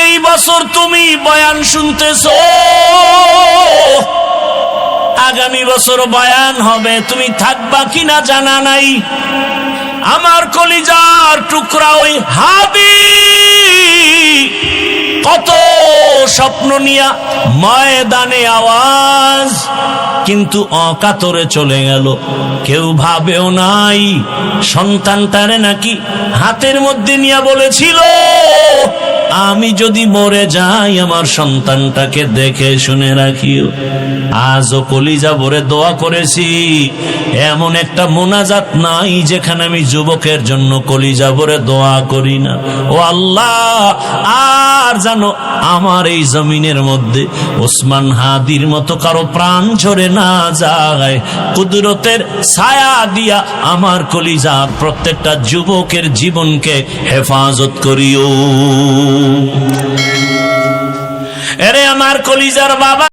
এই বছর তুমি বয়ান শুনতেছো, আগামী বছর বয়ান হবে, তুমি থাকবা কিনা জানা নাই। আমার কলিজার টুকরা ওই হাদি কত স্বপ্ন নিয়া ময়দানে আওয়াজ, কিন্তু অকাতরে চলে গেল। কেউ ভাবেও নাই সন্তানটারে নাকি হাতের মধ্যে নিয়ে বলেছিল, আমি যদি মরে যাই আমার সন্তানটাকে দেখে শুনে রাখিও। আজও কলিজা ভরে দোয়া করেছি, এমন একটা মোনাজাত নাই যেখানে আমি যুবকের জন্য কলিজা ভরে দোয়া করি না। ও আল্লাহ, আর জানো আমার এই জমিনের মধ্যে ওসমান হাদির মতো কারো প্রাণ ঝরে না যায়। কুদরতের ছায়া দিয়া আমার কলিজার প্রত্যেকটা যুবকের জীবনকে হেফাজত করিও। এরে আমার কলিজার বাবা।